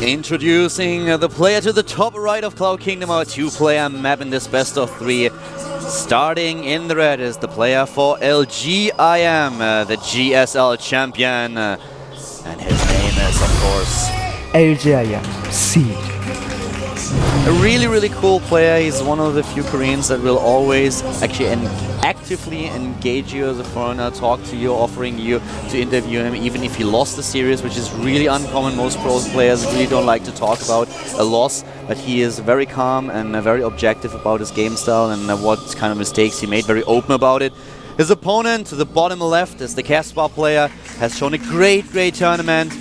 Introducing the player to the top right of Cloud Kingdom, our two-player map in this best of three. Starting in the red is the player for LGIM, the GSL champion. And his name is, of course, LGIM Seed. A really cool player. He's one of the few Koreans that will always actually actively engage you as a foreigner, talk to you, offering you to interview him, even if he lost the series, which is really uncommon. Most pro players really don't like to talk about a loss, but he is very calm and very objective about his game style and what kind of mistakes he made, very open about it. His opponent to the bottom left is the Caspar player, has shown a great tournament.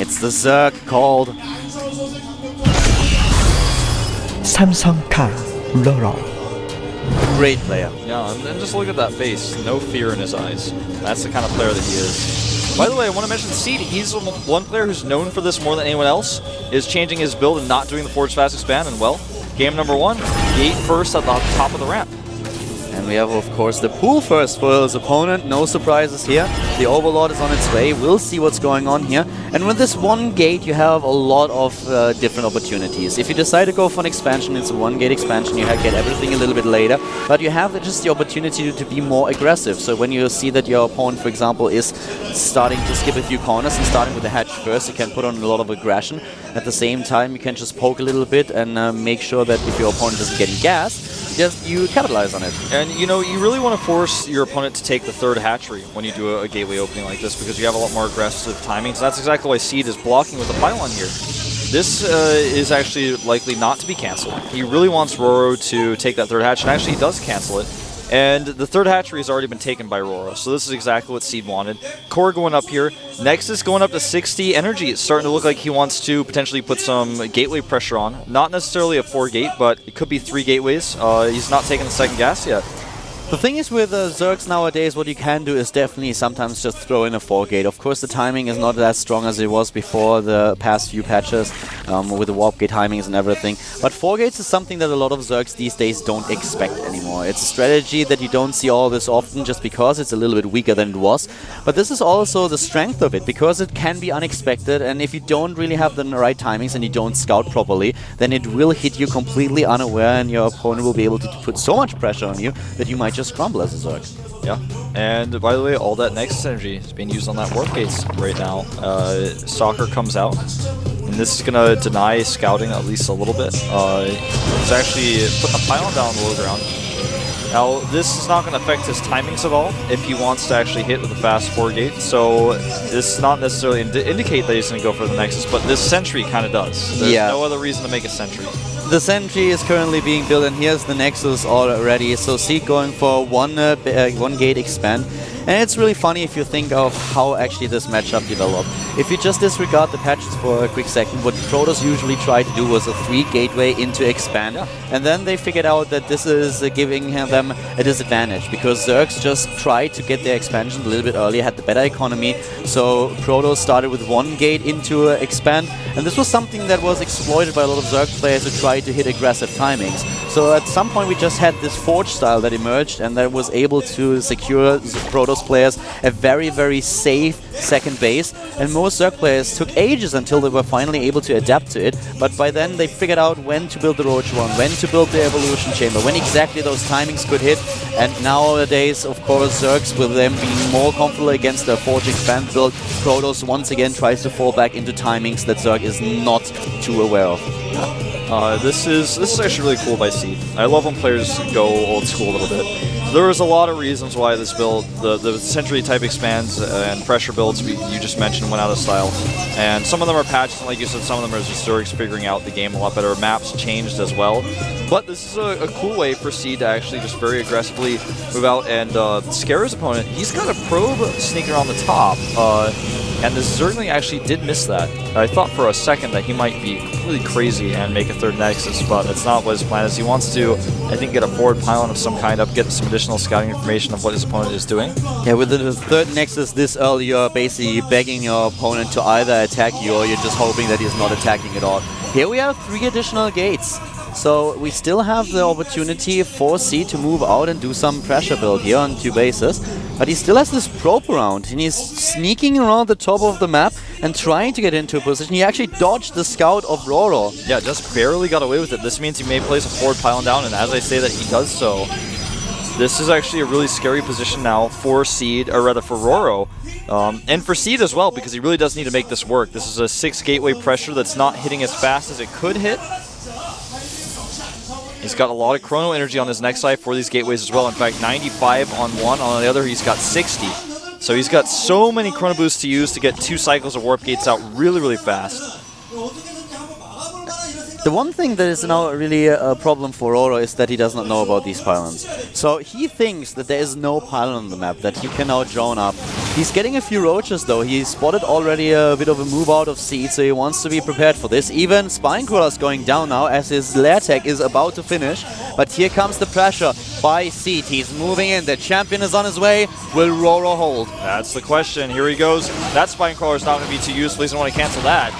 It's the Zerg called Samsung-Ka RorO. Great player. Yeah, and just look at that face. No fear in his eyes. That's the kind of player that he is. By the way, I want to mention Seed. He's one player who's known for this more than anyone else, is changing his build and not doing the forward fast expand. And well, game number one, gate first at the top of the ramp. And we have, of course, the pool first for his opponent. No surprises here. The Overlord is on its way. We'll see what's going on here. And with this one gate, you have a lot of different opportunities. If you decide to go for an expansion, it's a one-gate expansion. You get everything a little bit later. But you have just the opportunity to be more aggressive. So when you see that your opponent, for example, is starting to skip a few corners and starting with the hatch first, you can put on a lot of aggression. At the same time, you can just poke a little bit and make sure that if your opponent isn't getting gas, just you capitalize on it. And you know, you really want to force your opponent to take the third hatchery when you do a gateway opening like this, because you have a lot more aggressive timings. That's exactly why Seed is blocking with the pylon here. This is actually likely not to be cancelled. He really wants RorO to take that third hatch, and actually he does cancel it. And the third hatchery has already been taken by RorO, so this is exactly what Seed wanted. Core going up here. Nexus going up to 60. Energy is starting to look like he wants to potentially put some gateway pressure on. Not necessarily a 4-gate, but it could be 3 gateways. He's not taking the second gas yet. The thing is with Zergs nowadays, what you can do is definitely sometimes just throw in a 4-gate. Of course, the timing is not as strong as it was before the past few patches with the warp gate timings and everything. But 4-gates is something that a lot of Zergs these days don't expect anymore. It's a strategy that you don't see all this often just because it's a little bit weaker than it was. But this is also the strength of it, because it can be unexpected, and if you don't really have the right timings and you don't scout properly, then it will hit you completely unaware, and your opponent will be able to put so much pressure on you that you might just crumble as a Zerg. Yeah, and by the way, all that Nexus energy is being used on that warp gates right now. Stalker comes out, and this is going to deny scouting at least a little bit. He's actually putting a pylon down on the low ground. Now, this is not going to affect his timings at all if he wants to actually hit with a fast 4-gate, so this is not necessarily indicate that he's going to go for the Nexus, but this sentry kind of does. There's no other reason to make a sentry. The sentry is currently being built, and here's the Nexus already. So Seed going for one gate expand. And it's really funny if you think of how actually this matchup developed. If you just disregard the patches for a quick second, what Protoss usually tried to do was a 3 gateway into expand. Yeah. And then they figured out that this is giving them a disadvantage, because Zergs just tried to get their expansion a little bit earlier, had the better economy. So Protoss started with 1 gate into expand. And this was something that was exploited by a lot of Zerg players who tried to hit aggressive timings. So at some point we just had this Forge style that emerged, and that was able to secure Protoss players a very safe second base, and most Zerg players took ages until they were finally able to adapt to it, but by then they figured out when to build the Roach one, when to build the Evolution Chamber, when exactly those timings could hit. And nowadays, of course, Zergs, with them being more comfortable against the Forge expand build, Protoss once again tries to fall back into timings that Zerg is not too aware of. This is actually really cool by Seed. I love when players go old school a little bit. There was a lot of reasons why this build, the Sentry type expands and pressure builds you just mentioned went out of style. And some of them are patched, and like you said, some of them are just Zergs figuring out the game a lot better. Maps changed as well. But this is a cool way for Seed to actually just very aggressively move out and scare his opponent. He's got a probe sneaking around the top. And this Zergling actually did miss that. I thought for a second that he might be completely crazy and make a third Nexus, but that's not what his plan is. He wants to, I think, get a forward pylon of some kind up, get some additional scouting information of what his opponent is doing. Yeah, with the third Nexus this early, you're basically begging your opponent to either attack you, or you're just hoping that he's not attacking at all. Here we have 3 additional gates. So we still have the opportunity for Seed to move out and do some pressure build here on 2 bases. But he still has this probe around, and he's sneaking around the top of the map and trying to get into a position. He actually dodged the scout of RorO. Yeah, just barely got away with it. This means he may place a forward pylon down, and as I say that he does so, this is actually a really scary position now for Seed, or rather for RorO. And for Seed as well, because he really does need to make this work. This is a 6 gateway pressure that's not hitting as fast as it could hit. He's got a lot of chrono energy on his next side for these gateways as well. In fact, 95 on one. On the other, he's got 60. So he's got so many chrono boosts to use to get 2 cycles of warp gates out really, really fast. The one thing that is now really a problem for RorO is that he does not know about these pylons. So he thinks that there is no pylon on the map that he can now drone up. He's getting a few roaches though. He spotted already a bit of a move out of Seed, so he wants to be prepared for this. Even Spinecrawler's going down now as his lair tech is about to finish. But here comes the pressure by Seed. He's moving in. The champion is on his way. Will RorO hold? That's the question. Here he goes. That Spinecrawler's not going to be too useful. He doesn't want to cancel that.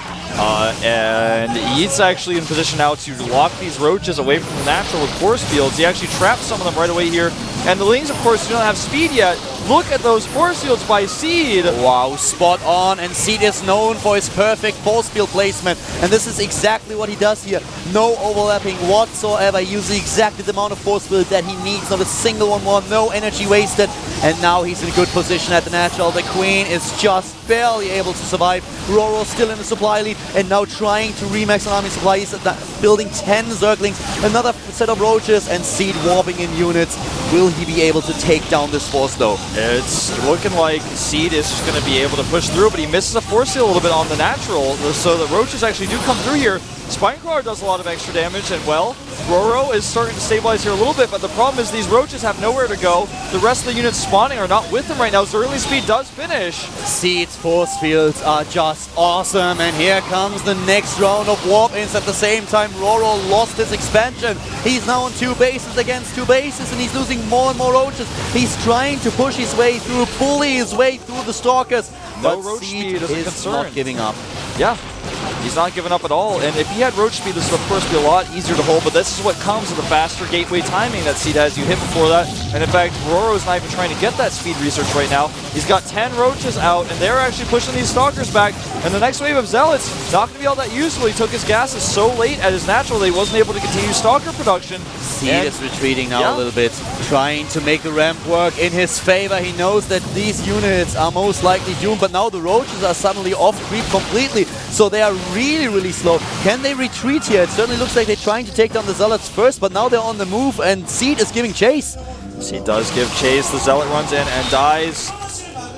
And he's actually in position now to lock these roaches away from the natural force fields. He actually traps some of them right away here. And the Lings, of course, do not have speed yet. Look at those force fields by Seed. Wow, spot on. And Seed is known for his perfect force field placement. And this is exactly what he does here. No overlapping whatsoever. Using exactly the amount of force field that he needs. Not a single one more. No energy wasted. And now he's in a good position at the natural. The Queen is just barely able to survive. RorO still in the supply lead. And now trying to remax an army supply. He's building 10 Zerglings. Another set of roaches. And Seed warping in units. Will he be able to take down this force though? It's looking like Seed is just going to be able to push through, but he misses a force seal a little bit on the natural, so the roaches actually do come through here. Spinecrawler does a lot of extra damage, and well, RorO is starting to stabilize here a little bit, but the problem is these roaches have nowhere to go. The rest of the units spawning are not with him right now, so early speed does finish. Seed's force fields are just awesome, and here comes the next round of warp-ins. At the same time, RorO lost his expansion. He's now on 2 bases against 2 bases, and he's losing more and more roaches. He's trying to push his way through, bully his way through the Stalkers. No but roach Seed speed is a is concern. not giving up. Yeah. He's not giving up at all, and if he had roach speed, this would of course be a lot easier to hold, but this is what comes with the faster gateway timing that Seed has. You hit before that, and in fact, RorO is not even trying to get that speed research right now. He's got 10 roaches out, and they're actually pushing these Stalkers back, and the next wave of Zealots, not going to be all that useful. He took his gases so late at his natural that he wasn't able to continue Stalker production. Seed is retreating now a little bit, trying to make the ramp work in his favor. He knows that these units are most likely doomed, but now the roaches are suddenly off creep completely, so they are really, really slow. Can they retreat here? It certainly looks like they're trying to take down the Zealots first, but now they're on the move, and Seed is giving chase. Seed does give chase. The Zealot runs in and dies.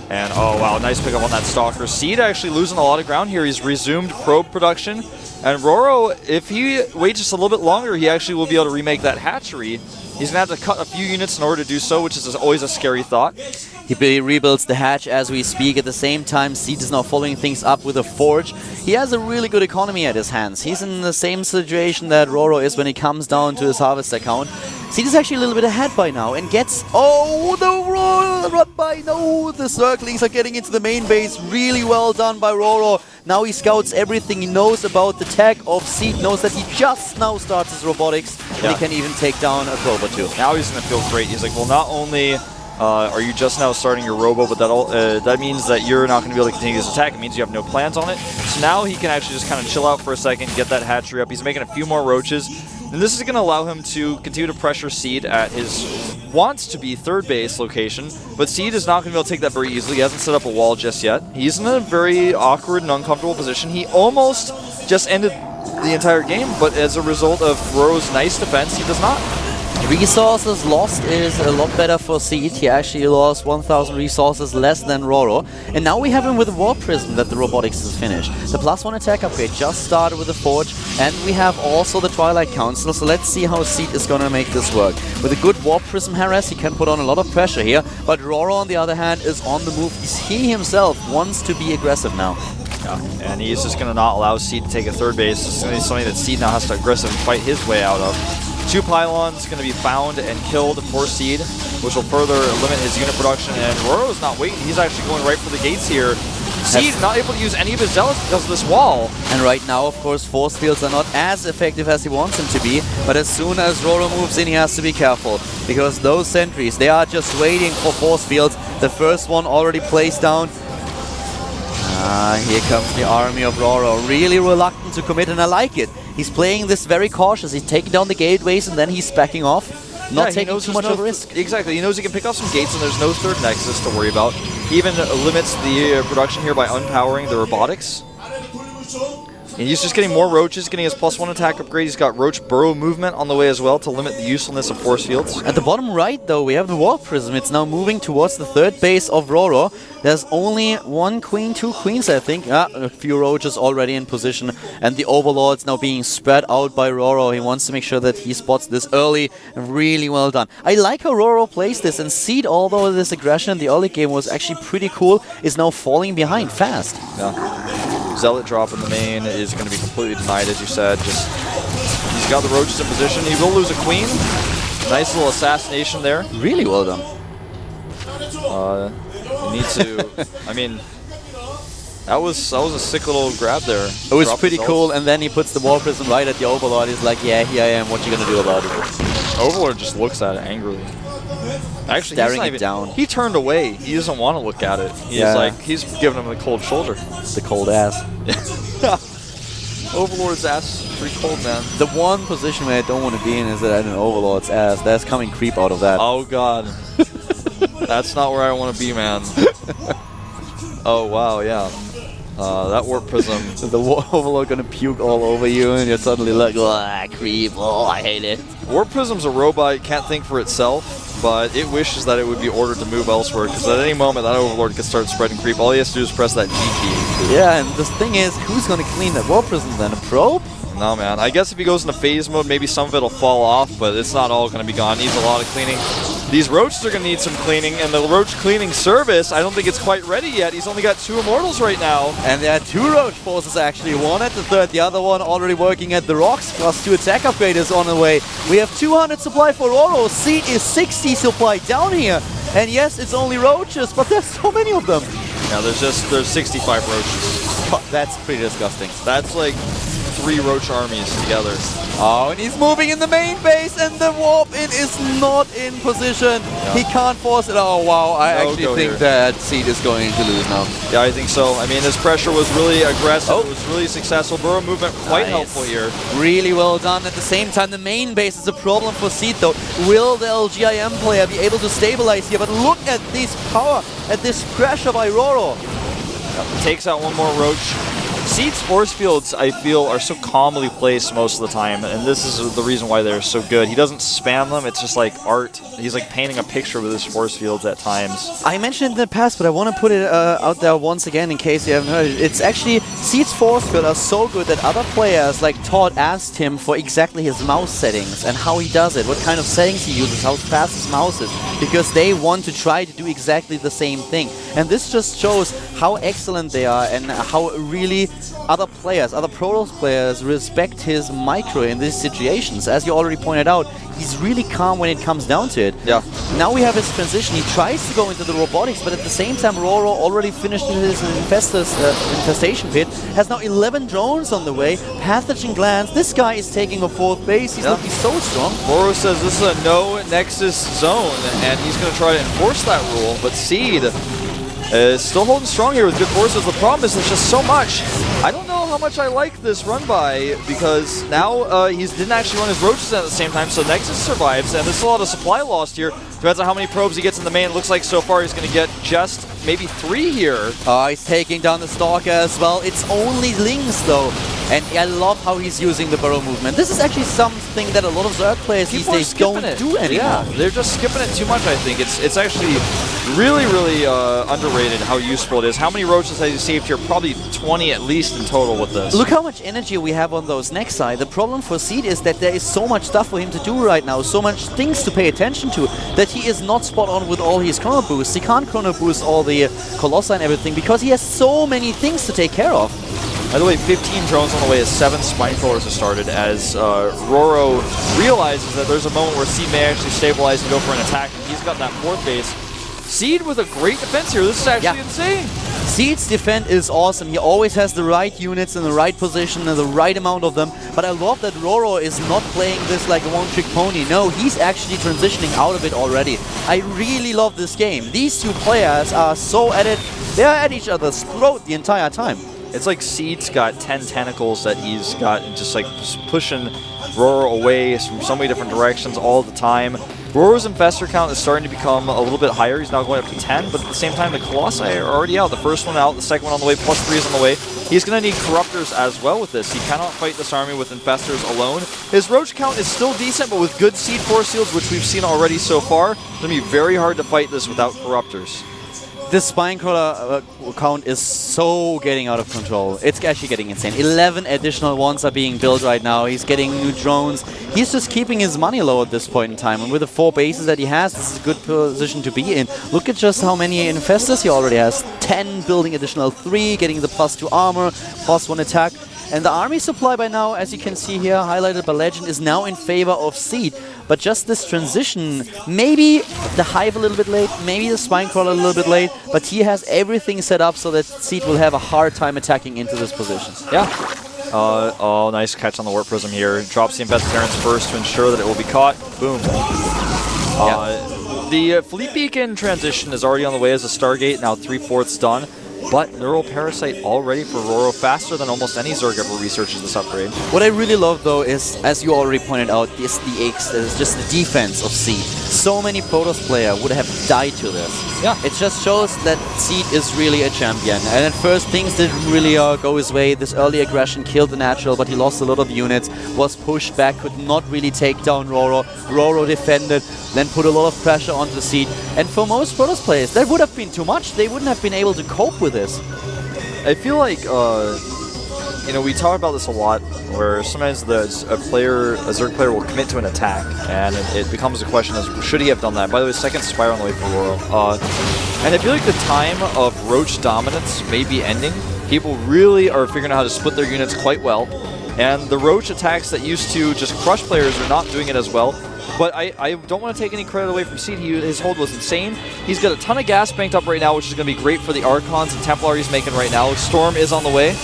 And oh wow, nice pickup on that Stalker. Seed actually losing a lot of ground here. He's resumed probe production. And RorO, if he waits just a little bit longer, he actually will be able to remake that hatchery. He's going to have to cut a few units in order to do so, which is always a scary thought. He rebuilds the hatch as we speak. At the same time, Seed is now following things up with a forge. He has a really good economy at his hands. He's in the same situation that RorO is when he comes down to his harvest account. Seed is actually a little bit ahead by now and gets... Oh, the RorO run by! No, the Zerglings are getting into the main base. Really well done by RorO. Now he scouts everything. He knows about the tech of Seed, knows that he just now starts his robotics, and he can even take down a probe or two. Now he's going to feel great. He's like, well, not only are you just now starting your robo, but that means that you're not going to be able to continue this attack. It means you have no plans on it. So now he can actually just kind of chill out for a second, get that hatchery up. He's making a few more roaches. And this is going to allow him to continue to pressure Seed at his wants to be third base location, but Seed is not going to be able to take that very easily. He hasn't set up a wall just yet. He's in a very awkward and uncomfortable position. He almost just ended the entire game, but as a result of RorO's nice defense, he does not. Resources lost is a lot better for Seed. He actually lost 1,000 resources less than RorO. And now we have him with a Warp Prism that the robotics is finished. The +1 attack upgrade just started with the Forge. And we have also the Twilight Council. So let's see how Seed is going to make this work. With a good Warp Prism harass, he can put on a lot of pressure here. But RorO, on the other hand, is on the move. He himself wants to be aggressive now. Yeah, and he's just going to not allow Seed to take a third base. It's going to be something that Seed now has to aggressively fight his way out of. 2 pylons going to be found and killed for Seed, which will further limit his unit production. And RorO is not waiting. He's actually going right for the gates here Seed not able to use any of his zealots because of this wall. And right now, of course, force fields are not as effective as he wants them to be, but as soon as RorO moves in, he has to be careful, because those sentries, they are just waiting for force fields. The first one already placed down. Here comes the army of RorO, really reluctant to commit, and I like it. He's playing this very cautious. He's taking down the gateways and then he's backing off, not taking too much of a risk. Exactly, he knows he can pick off some gates and there's no third nexus to worry about. He even limits the production here by unpowering the robotics. And he's just getting more roaches, getting his +1 attack upgrade. He's got roach burrow movement on the way as well to limit the usefulness of force fields. At the bottom right, though, we have the Warp Prism. It's now moving towards the third base of RorO. There's only one queen, two queens, I think. A few roaches already in position. And the Overlord's now being spread out by RorO. He wants to make sure that he spots this early. Really well done. I like how RorO plays this. And Seed, although this aggression in the early game was actually pretty cool, is now falling behind fast. Yeah. Zealot drop in the main is going to be completely denied, as you said. Just he's got the roaches in position. He will lose a queen. Nice little assassination there. Really well done. You need to. I mean, that was a sick little grab there. It was pretty cool. And then he puts the Wall Prism right at the Overlord. He's like, yeah, here I am. What you gonna do about it? Overlord just looks at it angrily. Actually, staring it down. He turned away. He doesn't want to look at it. He's like, he's giving him the cold shoulder. The cold ass. Overlord's ass is pretty cold, man. The one position where I don't want to be in is at an Overlord's ass. There's coming creep out of that. Oh, God. That's not where I want to be, man. Oh, wow, yeah. That Warp Prism. The Overlord gonna puke all over you, and you're suddenly like, creep, I hate it. Warp Prism's a robot, it can't think for itself, but it wishes that it would be ordered to move elsewhere, because at any moment that Overlord could start spreading creep. All he has to do is press that G key. Yeah, and the thing is, who's gonna clean that Warp Prism then? A probe? No, man. I guess if he goes into phase mode, maybe some of it will fall off, but it's not all going to be gone. It needs a lot of cleaning. These roaches are going to need some cleaning, and the roach cleaning service, I don't think it's quite ready yet. He's only got 2 immortals right now. And there are 2 roach forces actually. One at the third, the other one already working at the rocks. +2 attack upgrade is on the way. We have 200 supply for RorO. Seed is 60 supply down here. And yes, it's only roaches, but there's so many of them. Yeah, there's 65 roaches. That's pretty disgusting. That's like 3 roach armies together. Oh, and he's moving in the main base, and the warp in is not in position. Yeah. He can't force it. Oh, wow. I actually think that Seed is going to lose now. Yeah, I think so. I mean, his pressure was really aggressive. It was really successful. Burrow movement quite helpful here. Really well done. At the same time, the main base is a problem for Seed, though. Will the LGIM player be able to stabilize here? But look at this power, at this pressure by RorO. Takes out one more roach. Seed's force fields, I feel, are so calmly placed most of the time, and this is the reason why they're so good. He doesn't spam them, it's just like art. He's like painting a picture with his force fields at times. I mentioned it in the past, but I want to put it out there once again in case you haven't heard it. It's actually, Seed's force field are so good that other players, like Todd, asked him for exactly his mouse settings and how he does it, what kind of settings he uses, how fast his mouse is, because they want to try to do exactly the same thing. And this just shows how excellent they are and how really other players, other Protoss players respect his micro in these situations. As you already pointed out, he's really calm when it comes down to it. Yeah. Now we have his transition. He tries to go into the robotics, but at the same time, RorO already finished his infestation pit, has now 11 drones on the way, pathogen glands. This guy is taking a 4th base. He's looking so strong. RorO says this is a no Nexus zone, and he's going to try to enforce that rule, but Seed is still holding strong here with good forces. The problem is there's just so much. I don't know how much I like this run by, because now he didn't actually run his roaches at the same time, so Nexus survives, and there's a lot of supply lost here. Depends on how many probes he gets in the main. It looks like so far he's going to get just maybe 3 here. He's taking down the Stalker as well. It's only Lings though, and I love how he's using the burrow movement. This is actually something that a lot of Zerg players these days don't do anymore. Yeah, they're just skipping it too much, I think. It's actually really, really underrated how useful it is. How many roaches have you saved here? Probably 20 at least in total with this. Look how much energy we have on those Nexi. The problem for Seed is that there is so much stuff for him to do right now, so much things to pay attention to, that he is not spot on with all his chrono boosts. He can't chrono boost all the Colossi and everything because he has so many things to take care of. By the way, 15 drones on the way as 7 spine crawlers have started, as RorO realizes that there's a moment where Seed may actually stabilize and go for an attack, and he's got that 4th base. Seed with a great defense here. This is actually insane. Seed's defense is awesome. He always has the right units in the right position and the right amount of them. But I love that RorO is not playing this like a one-trick pony. No, he's actually transitioning out of it already. I really love this game. These two players are so at it. They are at each other's throat the entire time. It's like Seed's got 10 tentacles that he's got just like pushing RorO away from so many different directions all the time. RorO's Infestor count is starting to become a little bit higher. He's now going up to 10, but at the same time, the Colossi are already out. The first one out, the second one on the way, +3 is on the way. He's going to need Corruptors as well with this. He cannot fight this army with Infestors alone. His Roach count is still decent, but with good Seed Force Shields, which we've seen already so far, it's going to be very hard to fight this without Corruptors. This Spinecrawler count is so getting out of control. It's actually getting insane. 11 additional ones are being built right now. He's getting new drones. He's just keeping his money low at this point in time. And with the 4 bases that he has, this is a good position to be in. Look at just how many Infestors he already has. 10, building additional 3, getting the +2 armor, +1 attack. And the army supply by now, as you can see here, highlighted by Legend, is now in favor of Seed. But just this transition, maybe the Hive a little bit late, maybe the Spinecrawler a little bit late, but he has everything set up so that Seed will have a hard time attacking into this position. Yeah. Oh, nice catch on the Warp Prism here. Drops the Infested Terrans first to ensure that it will be caught. Boom. The Fleet Beacon transition is already on the way as a Stargate, now 3/4 done. But Neural Parasite all ready for RorO, faster than almost any Zerg ever researches this upgrade. What I really love though is, as you already pointed out, is the X, that is just the defense of Seed. So many Protoss players would have died to this. Yeah. It just shows that Seed is really a champion. And at first things didn't really go his way. This early aggression killed the natural, but he lost a lot of units, was pushed back, could not really take down RorO. RorO defended, then put a lot of pressure onto Seed. And for most Protoss players, that would have been too much. They wouldn't have been able to cope with this. I feel like, you know, we talk about this a lot, where sometimes a Zerg player will commit to an attack, and it becomes a question of, should he have done that? By the way, second Spire on the way for RorO. And I feel like the time of Roach dominance may be ending. People really are figuring out how to split their units quite well, and the Roach attacks that used to just crush players are not doing it as well. But I don't want to take any credit away from Seed. His hold was insane. He's got a ton of gas banked up right now, which is going to be great for the Archons and Templar he's making right now. Storm is on the way.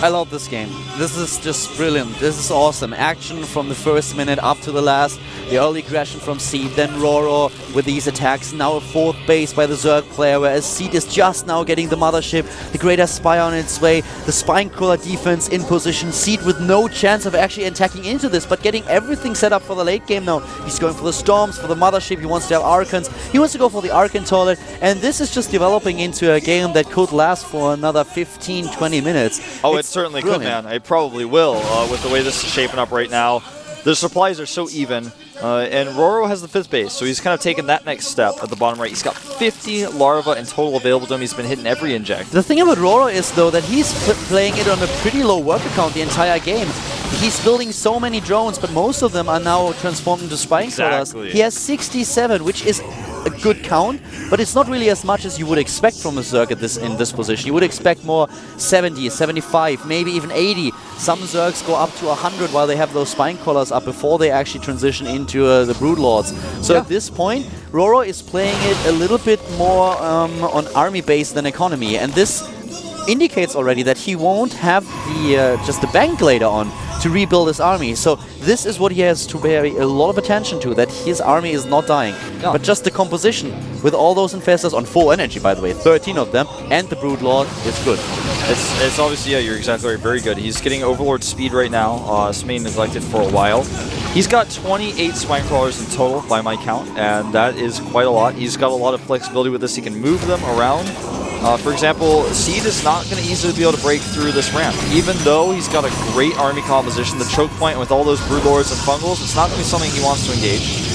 I love this game. This is just brilliant. This is awesome. Action from the first minute up to the last. The early aggression from Seed, then RorO with these attacks. Now a 4th base by the Zerg player, whereas Seed is just now getting the mothership. The Greater Spire on its way. The Spinecrawler defense in position. Seed with no chance of actually attacking into this, but getting everything set up for the late game now. He's going for the Storms, for the mothership. He wants to have Archons. He wants to go for the Archon Toilet. And this is just developing into a game that could last for another 15-20 minutes. Oh, it certainly could, man. It probably will, with the way this is shaping up right now. The supplies are so even, and RorO has the 5th base, so he's kind of taken that next step at the bottom right. He's got 50 larvae in total available to him. He's been hitting every inject. The thing about RorO is, though, that he's playing it on a pretty low worker count the entire game. He's building so many drones, but most of them are now transformed into Spinecrawlers. Exactly. He has 67, which is a good count, but it's not really as much as you would expect from a Zerg in this position. You would expect more 70, 75, maybe even 80. Some Zergs go up to 100 while they have those Spinecrawlers up before they actually transition into the Broodlords. So at this point, RorO is playing it a little bit more on army base than economy, and this indicates already that he won't have the just the bank later on to rebuild his army. So this is what he has to pay a lot of attention to, that his army is not dying. But just the composition with all those Infestors on full energy, by the way, 13 of them, and the Broodlord is good. It's obviously, yeah, you're exactly right, very good. He's getting Overlord speed right now, something neglected for a while. He's got 28 Spinecrawlers in total by my count, and that is quite a lot. He's got a lot of flexibility with this. He can move them around. For example, Seed is not going to easily be able to break through this ramp. Even though he's got a great army composition, the choke point with all those Broodlords and Fungals, it's not going to be something he wants to engage.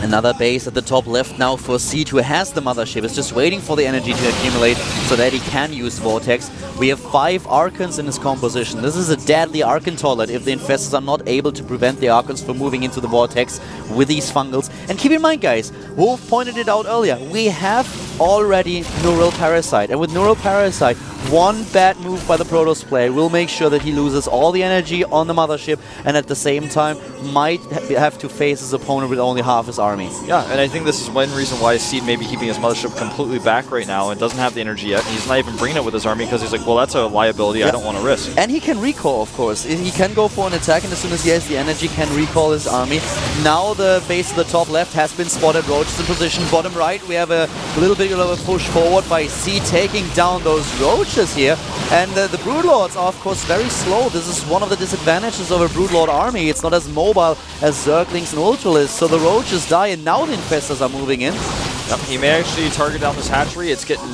Another base at the top left now for Seed, who has the mothership. It's just waiting for the energy to accumulate so that he can use Vortex. We have 5 Archons in his composition. This is a deadly Archon Toilet if the Infestors are not able to prevent the Archons from moving into the Vortex with these Fungals. And keep in mind, guys, Wolf pointed it out earlier, we have already Neural Parasite. And with Neural Parasite, one bad move by the Protoss player will make sure that he loses all the energy on the mothership, and at the same time might have to face his opponent with only half his army. Yeah, and I think this is one reason why Seed may be keeping his mothership completely back right now and doesn't have the energy yet. He's not even bringing it with his army because he's like, well, that's a liability I don't want to risk. And he can recall, of course. He can go for an attack, and as soon as he has the energy, can recall his army. Now the base to the top left has been spotted. Roach is in position. Bottom right, we have a little bit of a push forward by C taking down those Roaches here. And the Broodlords are, of course, very slow. This is one of the disadvantages of a Broodlord army. It's not as mobile as Zerglings and Ultralisks, so the Roaches die, and now the Infestors are moving in. Yep, he may actually target down this hatchery. It's getting...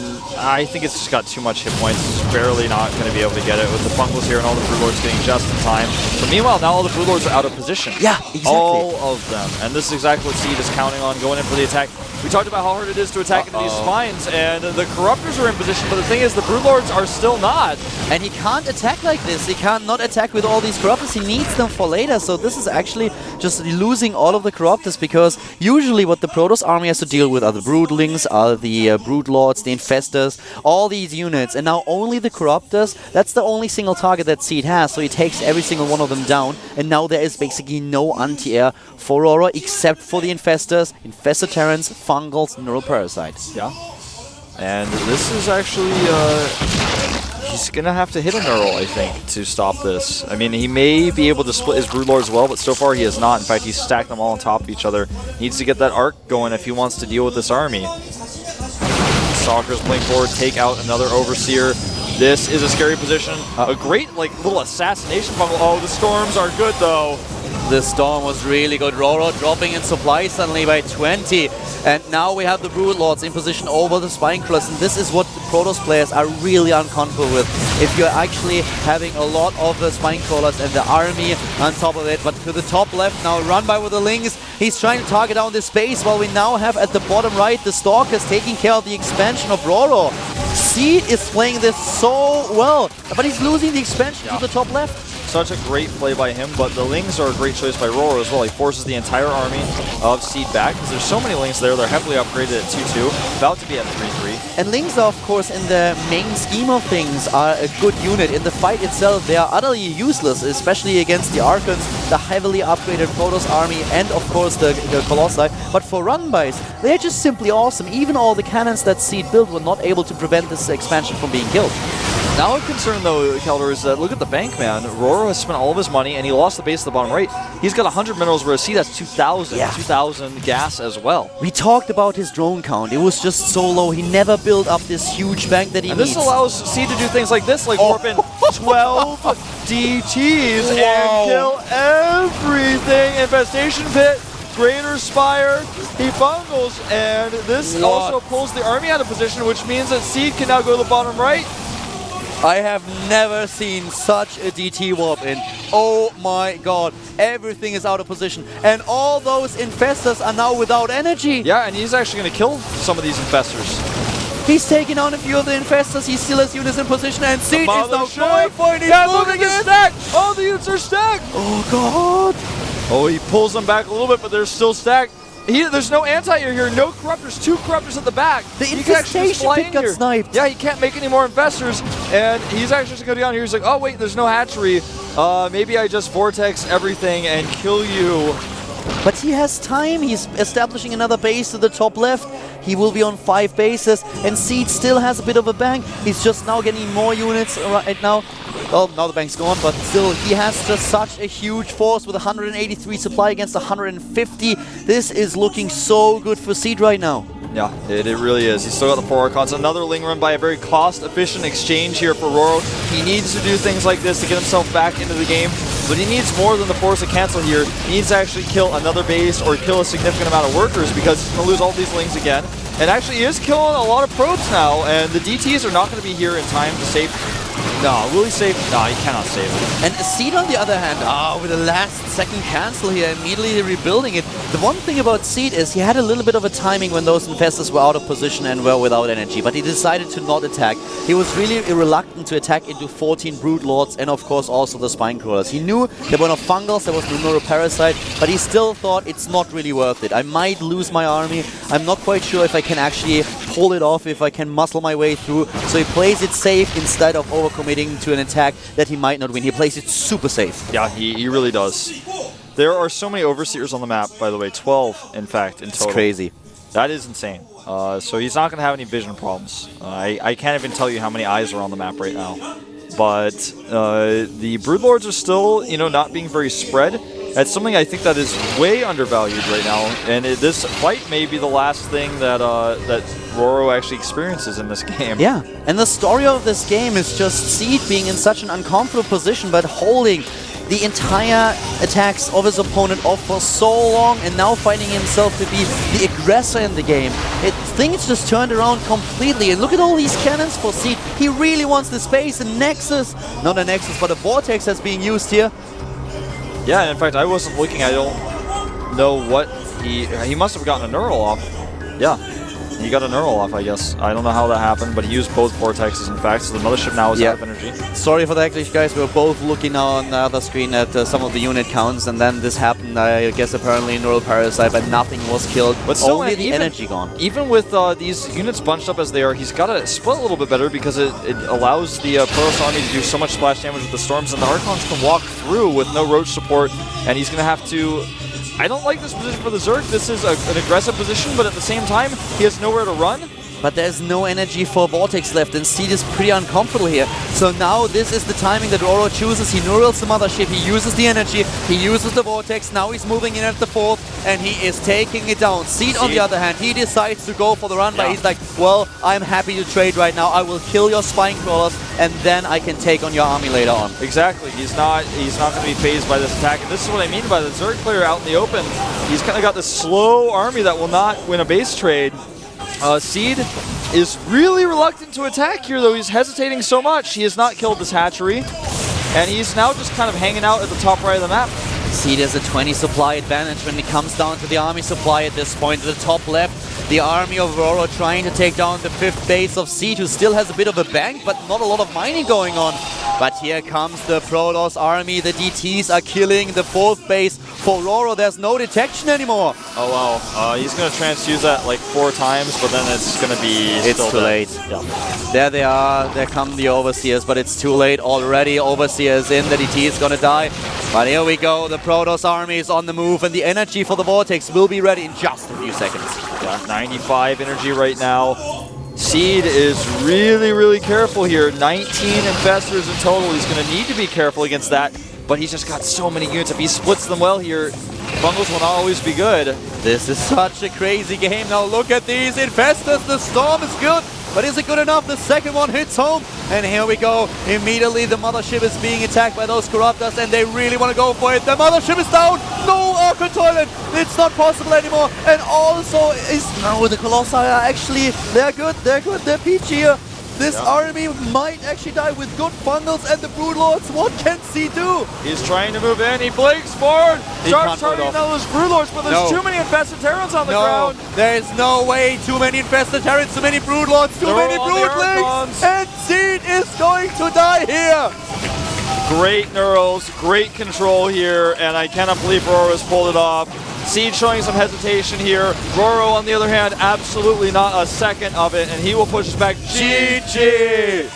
I think it's just got too much hit points. It's barely not going to be able to get it with the Fungals here and all the Broodlords getting just in time. But meanwhile, now all the Broodlords are out of position. Yeah, exactly. All of them. And this is exactly what Seed is counting on, going in for the attack. We talked about how hard it is to attack into these spines, and the Corruptors are in position, but the thing is, the Broodlords are still not. And he can't attack like this. He can't not attack with all these Corruptors. He needs them for later, so this is actually just losing all of the Corruptors, because usually what the Protoss army has to deal with are the Broodlings, are the Broodlords, the Infestors, all these units, and now only the Corruptors. That's the only single target that Seed has, so he takes every single one of them down, and now there is basically no anti-air for RorO except for the Infestors, Infested Terrans, Fungals, Neural Parasites. Yeah. And this is actually, he's going to have to hit a Neural, I think, to stop this. I mean, he may be able to split his Broodlords well, but so far he has not. In fact, he's stacked them all on top of each other. Needs to get that arc going if he wants to deal with this army. Stalkers blink forward, take out another Overseer. This is a scary position. A great, like, little assassination funnel. Oh, the Storms are good, though. The Storm was really good. RorO dropping in supply suddenly by 20. And now we have the Broodlords in position over the Spinecrawlers. And this is what the Protoss players are really uncomfortable with. If you're actually having a lot of the Spinecrawlers and the army on top of it. But to the top left now, run by with the Lings. He's trying to target down this space, while we now have at the bottom right the Stalkers taking care of the expansion of RorO. Seed is playing this so well, but he's losing the expansion to the top left. Such a great play by him, but the Lings are a great choice by RorO as well. He forces the entire army of Seed back, because there's so many Lings there. They're heavily upgraded at 2-2, about to be at 3-3. And Lings are, of course, in the main scheme of things, are a good unit. In the fight itself, they are utterly useless, especially against the Archons, the heavily upgraded Protoss army, and, of course, the Colossi. But for run-bys, they're just simply awesome. Even all the cannons that Seed built were not able to prevent this expansion from being killed. Now a concern, though, Keldor, is that look at the bank, man. RorO has spent all of his money, and he lost the base at the bottom right. He's got 100 minerals, whereas Seed has 2,000. Yeah. 2,000 gas as well. We talked about his drone count. It was just so low. He never built up this huge bank that he needs. And this allows Seed to do things like this, like warp in 12 DTs and kill everything. Infestation Pit, Greater Spire, he bungles, and this also pulls the army out of position, which means that Seed can now go to the bottom right. I have never seen such a DT warp in. Oh my god. Everything is out of position. And all those Infestors are now without energy. Yeah, and he's actually going to kill some of these Infestors. He's taking on a few of the Infestors. He still has units in position, and Seed is now going for it. Yeah, look at this stack. All the units are stacked. Oh god. Oh, he pulls them back a little bit, but they're still stacked. There's no anti-air here, no Corruptors, 2 Corruptors at the back. The Infestation Pit got sniped. Yeah, he can't make any more Infestors, and he's actually just going to go down here. He's like, oh wait, there's no hatchery. Maybe I just Vortex everything and kill you. But he has time. He's establishing another base to the top left. He will be on 5 bases, and Seed still has a bit of a bank. He's just now getting more units right now. Well, now the bank's gone, but still, he has just such a huge force with 183 supply against 150. This is looking so good for Seed right now. Yeah, it really is. He's still got the 4 Archons. Another Ling run by a very cost-efficient exchange here for RorO. He needs to do things like this to get himself back into the game, but he needs more than the force of cancel here. He needs to actually kill another base or kill a significant amount of workers, because he's going to lose all these Lings again. And actually, he is killing a lot of probes now, and the DTs are not going to be here in time to save. No, will he save? No, he cannot save it. And Seed, on the other hand, with the last-second cancel here, immediately rebuilding it. The one thing about Seed is he had a little bit of a timing when those Infestors were out of position and were without energy, but he decided to not attack. He was really reluctant to attack into 14 Broodlords and, of course, also the Spinecrawlers. He knew there were no Fungals, there was no Neural Parasite, but he still thought it's not really worth it. I might lose my army. I'm not quite sure if I can actually pull it off if I can muscle my way through. So he plays it safe instead of overcommitting to an attack that he might not win. He plays it super safe. Yeah, he really does. There are so many Overseers on the map, by the way. 12, in fact, in total. It's crazy. That is insane. So he's not going to have any vision problems. I can't even tell you how many eyes are on the map right now. But the Broodlords are still, not being very spread. That's something I think that is way undervalued right now. And this fight may be the last thing that that RorO actually experiences in this game. Yeah, and the story of this game is just Seed being in such an uncomfortable position, but holding the entire attacks of his opponent off for so long and now finding himself to be the aggressor in the game. Things just turned around completely, and look at all these cannons for Seed. He really wants the space, and Nexus, not a Nexus, but a Vortex that's being used here. Yeah, and in fact, I wasn't looking, I don't know what he must have gotten a neural off. Yeah. He got a neural off, I guess. I don't know how that happened, but he used both vortexes, in fact, so the mothership now is out of energy. Sorry for that, guys. We were both looking now on the other screen at some of the unit counts, and then this happened, I guess, apparently neural parasite, but nothing was killed. But still, only the energy gone. Even with these units bunched up as they are, he's got to split a little bit better because it allows the Protoss army to do so much splash damage with the storms, and the Archons can walk through with no roach support, and he's going to have to... I don't like this position for the Zerg. This is an aggressive position, but at the same time, he has nowhere to run. But there's no energy for Vortex left, and Seed is pretty uncomfortable here. So now this is the timing that RorO chooses. He neurals the mothership, he uses the energy, he uses the Vortex. Now he's moving in at the 4th, and he is taking it down. Seed, on the other hand, he decides to go for the run, but he's like, well, I'm happy to trade right now. I will kill your Spine Crawlers, and then I can take on your army later on. Exactly. He's not going to be phased by this attack, and this is what I mean by the Zerg player out in the open. He's kind of got this slow army that will not win a base trade. Seed is really reluctant to attack here, though. He's hesitating so much. He has not killed this hatchery, and he's now just kind of hanging out at the top right of the map. Seed has a 20 supply advantage when it comes down to the army supply at this point. At the top left, the army of RorO trying to take down the 5th base of Seed, who still has a bit of a bank, but not a lot of mining going on. But here comes the Protoss army. The DTs are killing the 4th base. For RorO, there's no detection anymore. Oh, wow. He's going to transfuse that like 4 times, but then it's going to be It's too late. Yeah. There they are. There come the Overseers, but it's too late already. Overseers in. The DT is going to die. But here we go. The Protoss army is on the move, and the energy for the Vortex will be ready in just a few seconds. Yeah, 95 energy right now. Seed is really, really careful here. 19 infestors in total. He's going to need to be careful against that, but he's just got so many units. If he splits them well here, bungles will not always be good. This is such a crazy game. Now look at these infestors. The storm is good, but is it good enough? The second one hits home, and here we go. Immediately the mothership is being attacked by those Corruptors, and they really want to go for it. The mothership is down. No Archon Toilet. It's not possible anymore. And also is no, the Colossi are actually, they're good. They're peachy here. This army might actually die with good bundles, and the Broodlords, what can Seed do? He's trying to move in, he blinks forward, starts targeting those Broodlords, but there's too many infested Terrans on the ground. There is no way. Too many infested Terrans, too many Broodlords, too many Broodlings, and Seed is going to die here. Great neurals, great control here, and I cannot believe RorO has pulled it off. Seed showing some hesitation here. RorO, on the other hand, absolutely not a second of it, and he will push us back. GG!